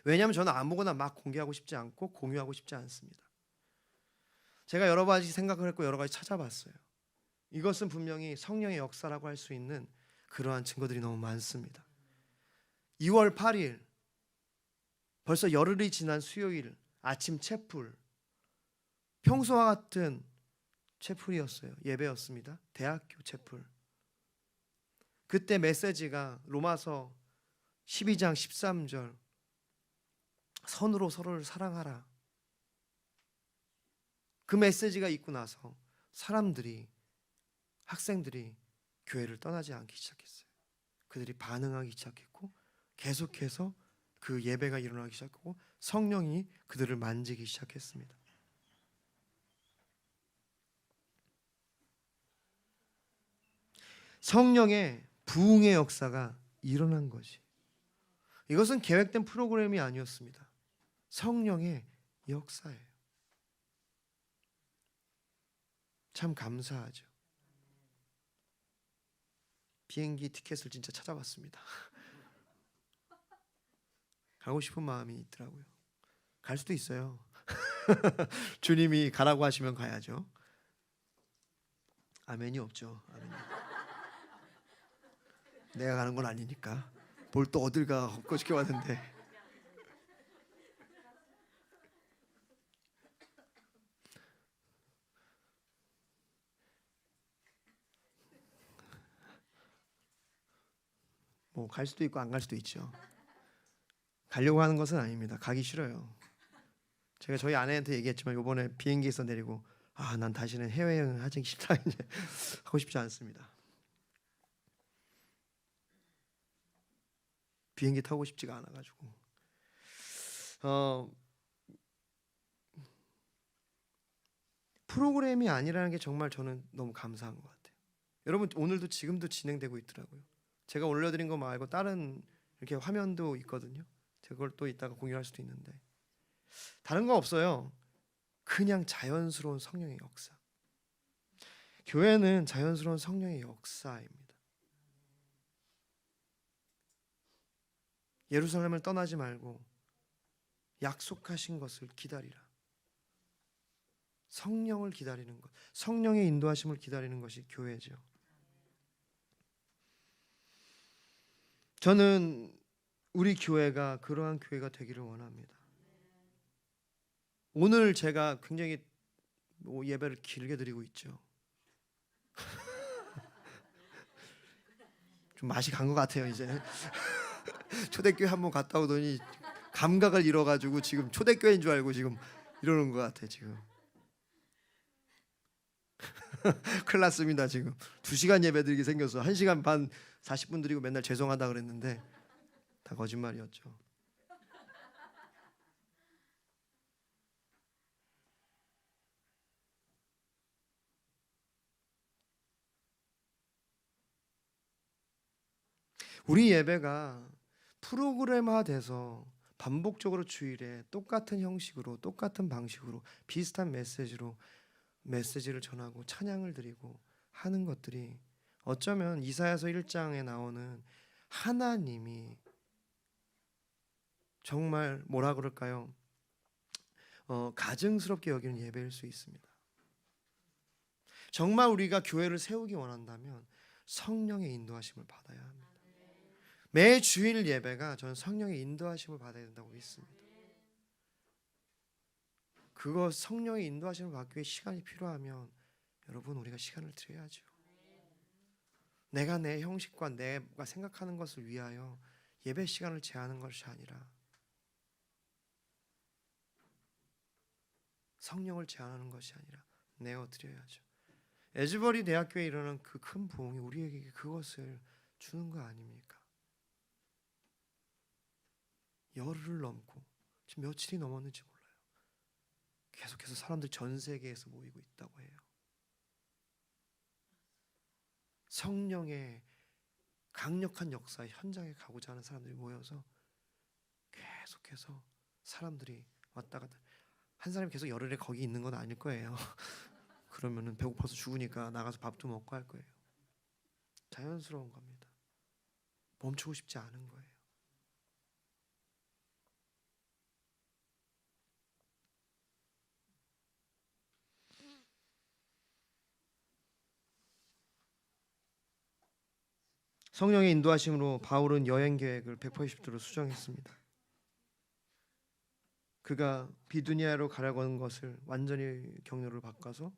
왜냐하면 저는 아무거나 막 공개하고 싶지 않고 공유하고 싶지 않습니다. 제가 여러 가지 생각을 했고 여러 가지 찾아봤어요. 이것은 분명히 성령의 역사라고 할 수 있는 그러한 증거들이 너무 많습니다. 2월 8일 벌써 열흘이 지난 수요일 아침 채플, 평소와 같은 채플이었어요. 예배였습니다. 대학교 채플. 그때 메시지가 로마서 12장 13절 선으로 서로를 사랑하라. 그 메시지가 있고 나서 학생들이 교회를 떠나지 않기 시작했어요. 그들이 반응하기 시작했고 계속해서 그 예배가 일어나기 시작하고 성령이 그들을 만지기 시작했습니다. 성령의 부흥의 역사가 일어난 것이, 이것은 계획된 프로그램이 아니었습니다. 성령의 역사예요. 참 감사하죠. 비행기 티켓을 진짜 찾아봤습니다. 가고 싶은 마음이 있더라고요. 갈 수도 있어요. 주님이 가라고 하시면 가야죠. 아멘이 없죠. 아멘이. 내가 가는 건 아니니까. 뭘 또 어딜 가 헛것이게 왔는데. 뭐 갈 수도 있고 안 갈 수도 있죠. 가려고 하는 것은 아닙니다. 가기 싫어요. 제가 저희 아내한테 얘기했지만 이번에 비행기에서 내리고 난 다시는 해외여행 하기 싫다. 이제 하고 싶지 않습니다. 비행기 타고 싶지가 않아가지고 프로그램이 아니라는 게 정말 저는 너무 감사한 것 같아요. 여러분 오늘도 지금도 진행되고 있더라고요. 제가 올려드린 거 말고 다른 이렇게 화면도 있거든요. 제가 그걸 또 이따가 공유할 수도 있는데 다른 거 없어요. 그냥 자연스러운 성령의 역사. 교회는 자연스러운 성령의 역사입니다. 예루살렘을 떠나지 말고 약속하신 것을 기다리라. 성령을 기다리는 것, 성령의 인도하심을 기다리는 것이 교회죠. 저는 우리 교회가 그러한 교회가 되기를 원합니다. 오늘 제가 굉장히 예배를 길게 드리고 있죠. 좀 맛이 간 것 같아요 이제. 초대교회 한번 갔다 오더니 감각을 잃어가지고 지금 초대교회인 줄 알고 지금 이러는 것 같아 지금. 큰일 났습니다 지금. 2시간 예배 드리게 생겼어. 1시간 반 40분 드리고 맨날 죄송하다 그랬는데 다 거짓말이었죠. 우리 예배가 프로그램화돼서 반복적으로 주일에 똑같은 형식으로 똑같은 방식으로 비슷한 메시지를 전하고 찬양을 드리고 하는 것들이 어쩌면 이사야서 1장에 나오는 하나님이 정말 뭐라 그럴까요? 가증스럽게 여기는 예배일 수 있습니다. 정말 우리가 교회를 세우기 원한다면 성령의 인도하심을 받아야 합니다. 매 주일 예배가 저는 성령의 인도하심을 받아야 된다고 믿습니다. 그거 성령의 인도하심을 받기 위해 시간이 필요하면 여러분 우리가 시간을 드려야죠. 내가 내 형식과 내가 생각하는 것을 위하여 예배 시간을 제한하는 것이 아니라 성령을 제한하는 것이 아니라 내어 드려야죠. 에즈버리 대학교에 일어난 그 큰 부흥이 우리에게 그것을 주는 거 아닙니까? 열흘을 넘고 지금 며칠이 넘었는지 몰라요. 계속해서 사람들 전 세계에서 모이고 있다고 해요. 성령의 강력한 역사의 현장에 가고자 하는 사람들이 모여서 계속해서 사람들이 왔다 갔다. 한 사람이 계속 열흘에 거기 있는 건 아닐 거예요. 그러면은 배고파서 죽으니까 나가서 밥도 먹고 할 거예요. 자연스러운 겁니다. 멈추고 싶지 않은 거예요. 성령의 인도하심으로 바울은 여행 계획을 180도로 수정했습니다. 그가 비두니아로 가려고 하는 것을 완전히 경로를 바꿔서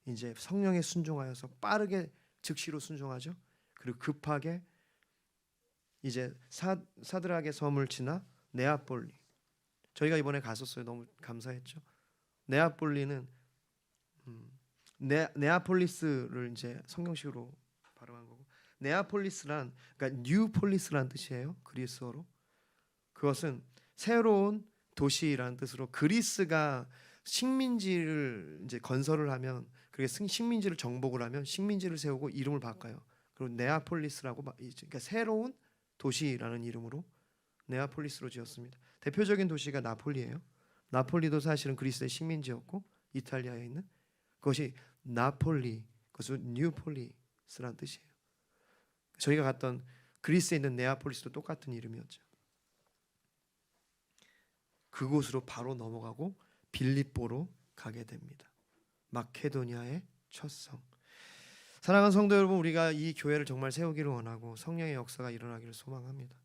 이제 성령에 순종하여서 빠르게 즉시로 순종하죠. 그리고 급하게 이제 사드락의 섬을 지나 네아폴리. 저희가 이번에 갔었어요. 너무 감사했죠. 네아폴리는 네아폴리스를 이제 성경식으로 발음한 거고, 네아폴리스란 그러니까 뉴폴리스란 뜻이에요. 그리스어로. 그것은 새로운 도시라는 뜻으로 그리스가 식민지를 이제 건설을 하면 그게 식민지를 정복을 하면 식민지를 세우고 이름을 바꿔요. 그리고 네아폴리스라고 그러니까 새로운 도시라는 이름으로 네아폴리스로 지었습니다. 대표적인 도시가 나폴리예요. 나폴리도 사실은 그리스의 식민지였고 이탈리아에 있는 그것이 나폴리, 그것은 뉴폴리스라는 뜻이에요. 저희가 갔던 그리스에 있는 네아폴리스도 똑같은 이름이었죠. 그곳으로 바로 넘어가고 빌립보로 가게 됩니다. 마케도니아의 첫 성. 사랑하는 성도 여러분, 우리가 이 교회를 정말 세우기를 원하고 성령의 역사가 일어나기를 소망합니다.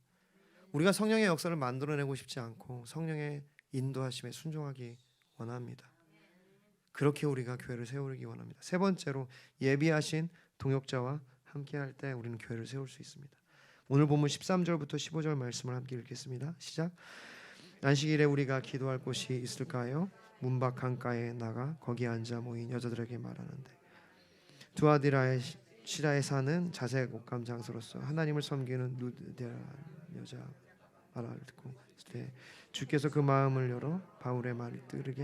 우리가 성령의 역사를 만들어내고 싶지 않고 성령의 인도하심에 순종하기 원합니다. 그렇게 우리가 교회를 세우기 원합니다. 세 번째로, 예비하신 동역자와 함께할 때 우리는 교회를 세울 수 있습니다. 오늘 본문 13절부터 15절 말씀을 함께 읽겠습니다. 시작. 안식일에 우리가 기도할 곳이 있을까요? 문 밖 강가에 나가 거기 앉아 모인 여자들에게 말하는데, 두아디라의 시라에 사는 자색 옷감 장소로서 하나님을 섬기는 루디아라는 여자 말을 듣고 주께서 그 마음을 열어 바울의 말을 따르게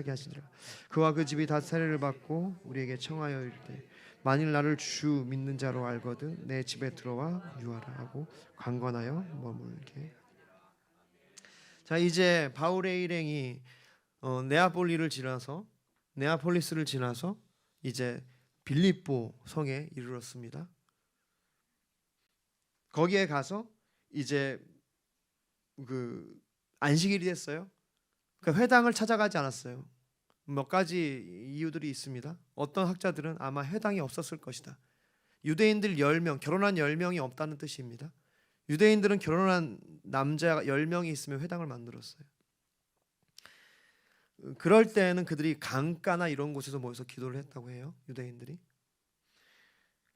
하시니라. 그와 그 집이 다 세례를 받고 우리에게 청하여 이르되, 만일 나를 주 믿는 자로 알거든 내 집에 들어와 유하라 하고 강권하여 머물게. 자, 이제 바울의 일행이 네아폴리스를 지나서 이제 빌립보 성에 이르렀습니다. 거기에 가서 이제 그 안식일이 됐어요. 그러니까 회당을 찾아가지 않았어요. 몇 가지 이유들이 있습니다. 어떤 학자들은 아마 회당이 없었을 것이다. 유대인들 10명, 결혼한 10명이 없다는 뜻입니다. 유대인들은 결혼한 남자 10명이 있으면 회당을 만들었어요. 그럴 때는 그들이 강가나 이런 곳에서 모여서 기도를 했다고 해요. 유대인들이.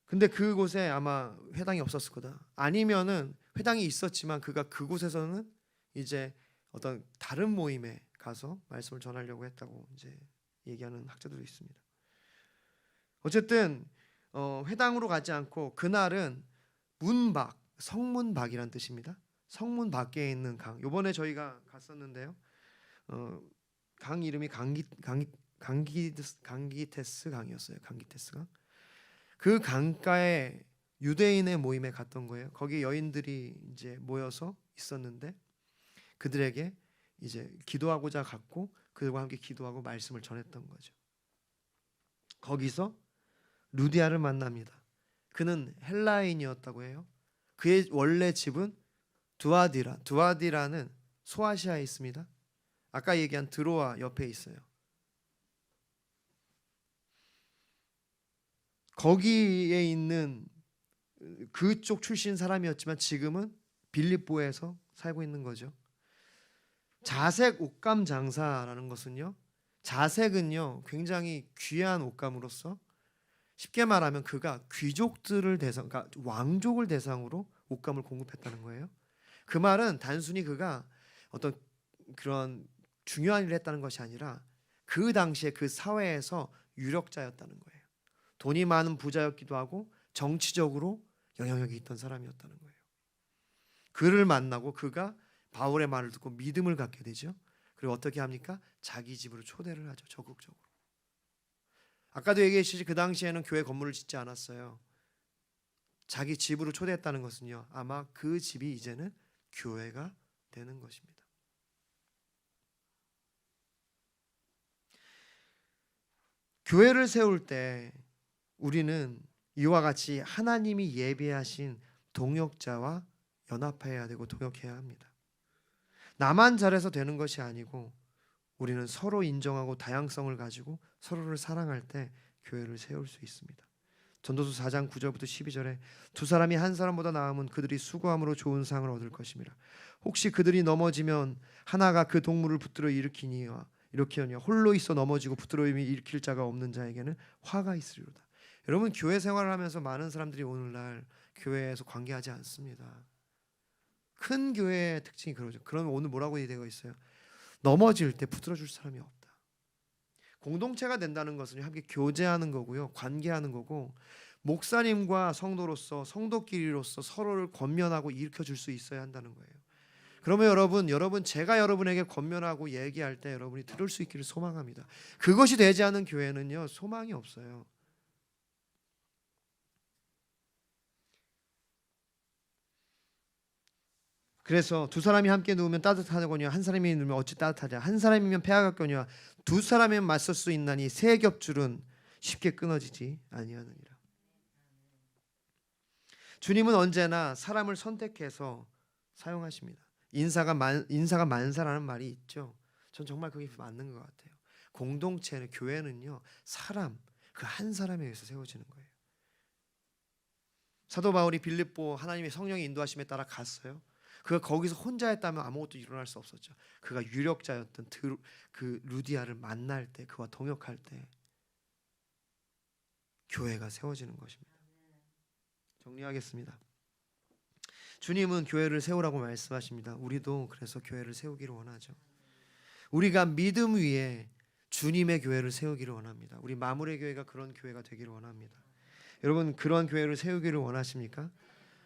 근데 그곳에 아마 회당이 없었을 거다. 아니면은 회당이 있었지만 그가 그곳에서는 이제 어떤 다른 모임에 가서 말씀을 전하려고 했다고 이제 얘기하는 학자들도 있습니다. 어쨌든 회당으로 가지 않고 그날은 문 밖, 성문 밖이란 뜻입니다. 성문 밖에 있는 강. 이번에 저희가 갔었는데요. 강 이름이 강기테스 강이었어요. 강기테스 강. 그 강가에 유대인의 모임에 갔던 거예요. 거기 여인들이 이제 모여서 있었는데 그들에게 이제 기도하고자 갔고 그들과 함께 기도하고 말씀을 전했던 거죠. 거기서 루디아를 만납니다. 그는 헬라인이었다고 해요. 그의 원래 집은 두아디라는 소아시아에 있습니다. 아까 얘기한 드로아 옆에 있어요. 거기에 있는 그쪽 출신 사람이었지만 지금은 빌립보에서 살고 있는 거죠. 자색 옷감 장사라는 것은요, 자색은요 굉장히 귀한 옷감으로서 쉽게 말하면 그가 귀족들을 그러니까 왕족을 대상으로 옷감을 공급했다는 거예요. 그 말은 단순히 그가 어떤 그런 중요한 일을 했다는 것이 아니라 그 당시에 그 사회에서 유력자였다는 거예요. 돈이 많은 부자였기도 하고 정치적으로 영향력이 있던 사람이었다는 거예요. 그를 만나고 그가 바울의 말을 듣고 믿음을 갖게 되죠. 그리고 어떻게 합니까? 자기 집으로 초대를 하죠. 적극적으로. 아까도 얘기했듯이 그 당시에는 교회 건물을 짓지 않았어요. 자기 집으로 초대했다는 것은요, 아마 그 집이 이제는 교회가 되는 것입니다. 교회를 세울 때 우리는 이와 같이 하나님이 예비하신 동역자와 연합해야 되고 동역해야 합니다. 나만 잘해서 되는 것이 아니고 우리는 서로 인정하고 다양성을 가지고 서로를 사랑할 때 교회를 세울 수 있습니다. 전도서 4장 9절부터 12절에 두 사람이 한 사람보다 나으면 그들이 수고함으로 좋은 상을 얻을 것임이라. 혹시 그들이 넘어지면 하나가 그 동물을 붙들어 일으키니와 홀로 있어 넘어지고 붙들어 일으킬 자가 없는 자에게는 화가 있으리로다. 여러분, 교회 생활을 하면서 많은 사람들이 오늘날 교회에서 관계하지 않습니다. 큰 교회의 특징이 그러죠. 그러면 오늘 뭐라고 되어 있어요? 넘어질 때 붙들어 줄 사람이 없다. 공동체가 된다는 것은 함께 교제하는 거고요, 관계하는 거고, 목사님과 성도로서 성도끼리로서 서로를 권면하고 일으켜 줄 수 있어야 한다는 거예요. 그러면 여러분 제가 여러분에게 권면하고 얘기할 때 여러분이 들을 수 있기를 소망합니다. 그것이 되지 않은 교회는요, 소망이 없어요. 그래서 두 사람이 함께 누우면 따뜻하거니와 한 사람이 누우면 어찌 따뜻하랴. 한 사람이면 폐하겠거니와 두 사람이면 맞설 수 있나니 세 겹줄은 쉽게 끊어지지 아니하느니라. 주님은 언제나 사람을 선택해서 사용하십니다. 인사가 만사라는 말이 있죠. 전 정말 그게 맞는 것 같아요. 공동체는, 교회는요, 사람, 그 한 사람에 의해서 세워지는 거예요. 사도 바울이 빌립보 하나님의 성령의 인도하심에 따라 갔어요. 그가 거기서 혼자 했다면 아무것도 일어날 수 없었죠. 그가 유력자였던 그 루디아를 만날 때, 그와 동역할 때 교회가 세워지는 것입니다. 정리하겠습니다. 주님은 교회를 세우라고 말씀하십니다. 우리도 그래서 교회를 세우기를 원하죠. 우리가 믿음 위에 주님의 교회를 세우기를 원합니다. 우리 마무리의 교회가 그런 교회가 되기를 원합니다. 여러분, 그런 교회를 세우기를 원하십니까?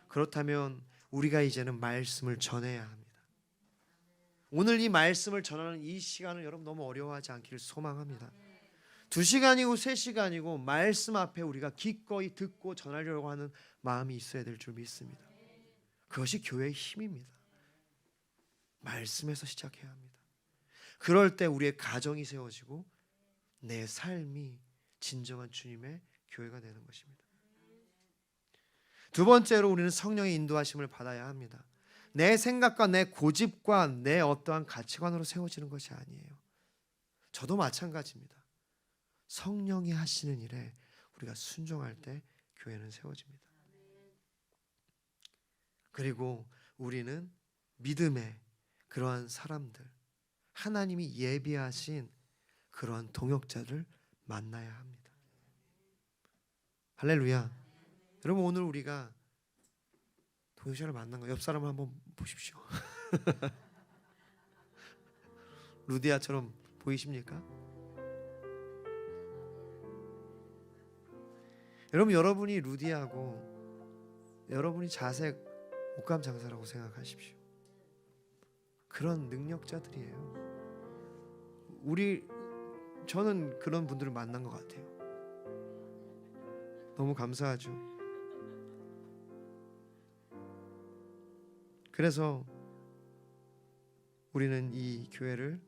그렇다면 우리가 이제는 말씀을 전해야 합니다. 오늘 이 말씀을 전하는 이 시간을 여러분 너무 어려워하지 않기를 소망합니다. 2시간이고 3시간이고 말씀 앞에 우리가 기꺼이 듣고 전하려고 하는 마음이 있어야 될 줄 믿습니다. 그것이 교회의 힘입니다. 말씀에서 시작해야 합니다. 그럴 때 우리의 가정이 세워지고 내 삶이 진정한 주님의 교회가 되는 것입니다. 두 번째로 우리는 성령의 인도하심을 받아야 합니다. 내 생각과 내 고집과 내 어떠한 가치관으로 세워지는 것이 아니에요. 저도 마찬가지입니다. 성령이 하시는 일에 우리가 순종할 때 교회는 세워집니다. 그리고 우리는 믿음의 그러한 사람들, 하나님이 예비하신 그러한 동역자를 만나야 합니다. 할렐루야. 여러분, 오늘 우리가 동역자를 만난 거, 옆 사람을 한번 보십시오. 루디아처럼 보이십니까? 여러분이 루디아고 여러분이 자색 옥감장사라고 생각하십시오. 그런 능력자들이에요. 저는 그런 분들을 만난 것 같아요. 너무 감사하죠. 그래서 우리는 이 교회를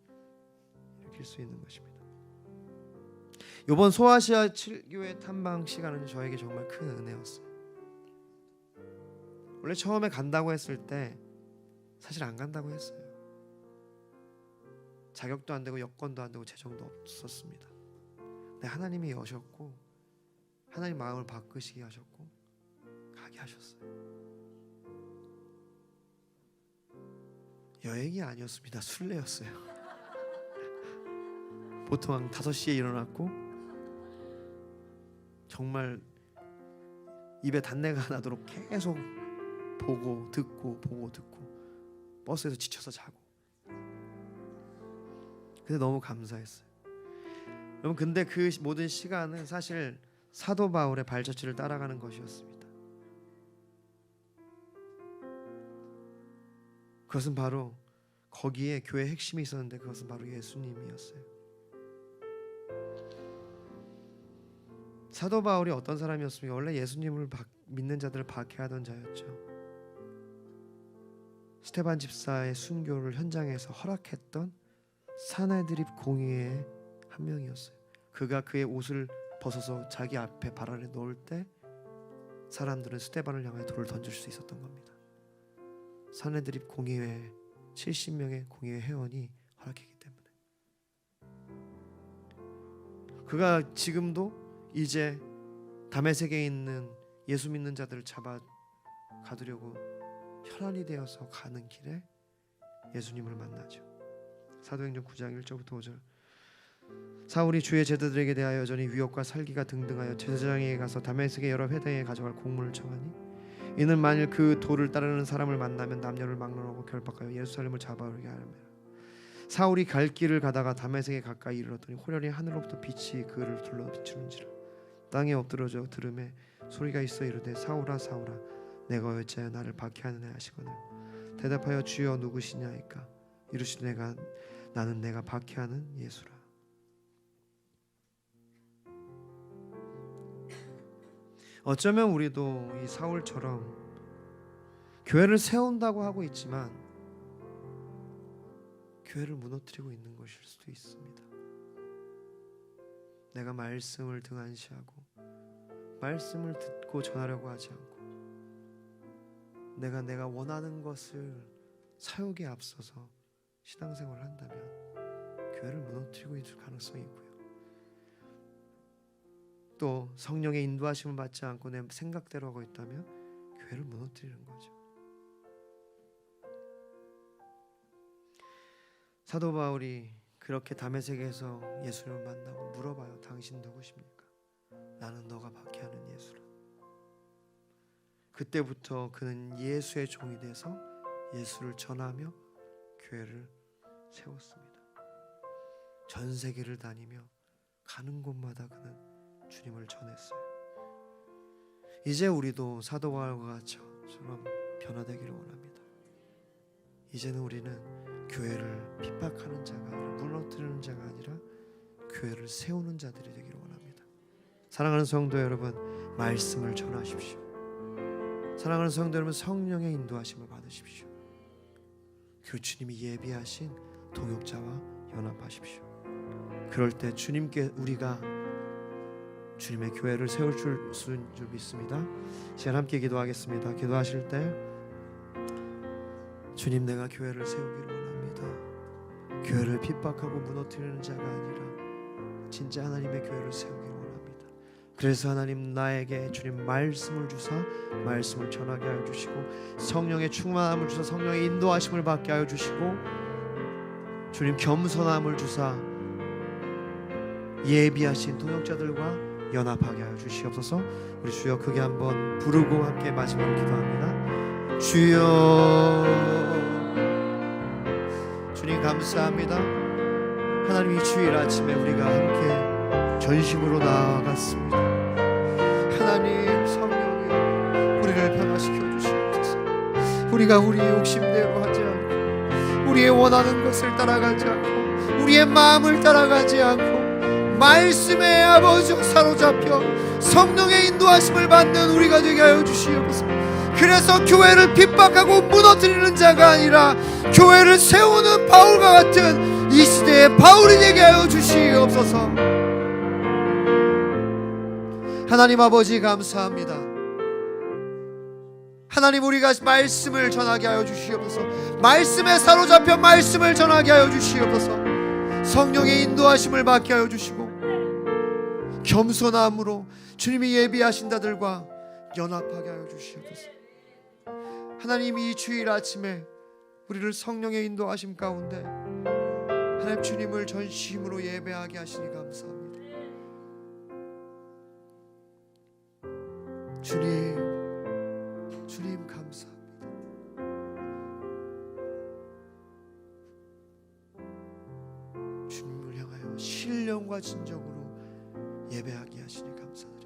일으킬 수 있는 것입니다. 이번 소아시아 7교회 탐방 시간은 저에게 정말 큰 은혜였어요. 원래 처음에 간다고 했을 때 사실 안 간다고 했어요. 자격도 안 되고 여건도 안 되고 재정도 없었습니다. 근데 하나님이 여셨고 하나님 마음을 바꾸시게 하셨고 가게 하셨어요. 여행이 아니었습니다. 순례였어요. 보통 한 5시에 일어났고 정말 입에 단내가 나도록 계속 보고 듣고 버스에서 지쳐서 자고. 근데 너무 감사했어요. 여러분, 근데 그 모든 시간은 사실 사도 바울의 발자취를 따라가는 것이었습니다. 그것은 바로 거기에 교회의 핵심이 있었는데 그것은 바로 예수님이었어요. 사도 바울이 어떤 사람이었습니까? 원래 예수님을 믿는 자들을 박해하던 자였죠. 스데반 집사의 순교를 현장에서 허락했던 사내드립 공의의 한 명이었어요. 그가 그의 옷을 벗어서 자기 앞에 발 아래 놓을 때 사람들은 스데반을 향해 돌을 던질 수 있었던 겁니다. 사내드립 공의회 70명의 공의회 회원이 허락했기 때문에. 그가 지금도 이제 다메섹에 있는 예수 믿는 자들을 잡아 가두려고 혈안이 되어서 가는 길에 예수님을 만나죠. 사도행전 9장 1절부터 5절. 사울이 주의 제자들에게 대하여 여전히 위협과 살기가 등등하여 제사장에게 가서 다메섹의 여러 회당에 가져갈 공문을 청하니 이는 만일 그 도를 따르는 사람을 만나면 남녀를 막론하고 결박하여 예루살렘을 잡아오게 하려며. 사울이 갈 길을 가다가 다메섹에 가까이 이르렀더니 호련히 하늘로부터 빛이 그를 둘러 비추는지라. 땅에 엎드러져 들음에 소리가 있어 이르되 사울아 사울아 내가 어찌하여 나를 박해하느냐 하시거늘 대답하여 주여 누구시냐이까. 이르시되 나는 내가 박해하는 예수라. 어쩌면 우리도 이 사울처럼 교회를 세운다고 하고 있지만 교회를 무너뜨리고 있는 것일 수도 있습니다. 내가 말씀을 등한시하고 말씀을 듣고 전하려고 하지 않고 내가 원하는 것을 사역에 앞서서 신앙생활을 한다면 교회를 무너뜨리고 있을 가능성이 있고요. 또 성령의 인도하심을 받지 않고 내 생각대로 하고 있다면 교회를 무너뜨리는 거죠. 사도 바울이 그렇게 다메섹에서 예수님을 만나고 물어봐요. 당신 누구십니까? 나는 너가 박해하는 예수라. 그때부터 그는 예수의 종이 돼서 예수를 전하며 교회를 세웠습니다. 전 세계를 다니며 가는 곳마다 그는 주님을 전했어요. 이제 우리도 사도 바울과 같이처럼 변화되기를 원합니다. 이제는 우리는 교회를 핍박하는 자가 아니라 무너뜨리는 자가 아니라 교회를 세우는 자들이 되기를 원합니다. 사랑하는 성도 여러분, 말씀을 전하십시오. 사랑하는 성도 여러분, 성령의 인도하심을 받으십시오. 그 주님이 예비하신 동역자와 연합하십시오. 그럴 때 우리가 주님의 교회를 세울 줄 믿습니다. 시간 함께 기도하겠습니다. 기도하실 때 주님, 내가 교회를 세우기를 원합니다. 교회를 핍박하고 무너뜨리는 자가 아니라 진짜 하나님의 교회를 세우기를 원합니다. 그래서 하나님, 나에게 주님 말씀을 주사 말씀을 전하게 하여 주시고, 성령의 충만함을 주사 성령의 인도하심을 받게 하여 주시고, 주님 겸손함을 주사 예비하신 동역자들과 연합하게 하여 주시옵소서. 우리 주여 크게 한번 부르고 함께 마지막으로 기도합니다. 주여, 주님 감사합니다. 하나님, 이 주일 아침에 우리가 함께 전심으로 나아갔습니다. 하나님, 성령이 우리를 변화시켜 주시옵소서. 우리가 우리의 욕심대로 하지 않고 우리의 원하는 것을 따라가지 않고 우리의 마음을 따라가지 않고 말씀의 아버지로 사로잡혀 성령의 인도하심을 받는 우리가 되게 하여 주시옵소서. 그래서 교회를 핍박하고 무너뜨리는 자가 아니라 교회를 세우는 바울과 같은 이 시대의 바울이 되게 하여 주시옵소서. 하나님 아버지 감사합니다. 하나님, 우리가 말씀을 전하게 하여 주시옵소서. 말씀에 사로잡혀 말씀을 전하게 하여 주시옵소서. 성령의 인도하심을 받게 하여 주시고 겸손함으로 주님이 예비하신 자들과 연합하게 하여 주시옵소서. 하나님, 이 주일 아침에 우리를 성령의 인도하심 가운데 하나님 주님을 전심으로 예배하게 하시니 감사합니다. 주님 감사합니다. 주님을 향하여 신령과 진정으로 예배하게 하시니 감사드립니다.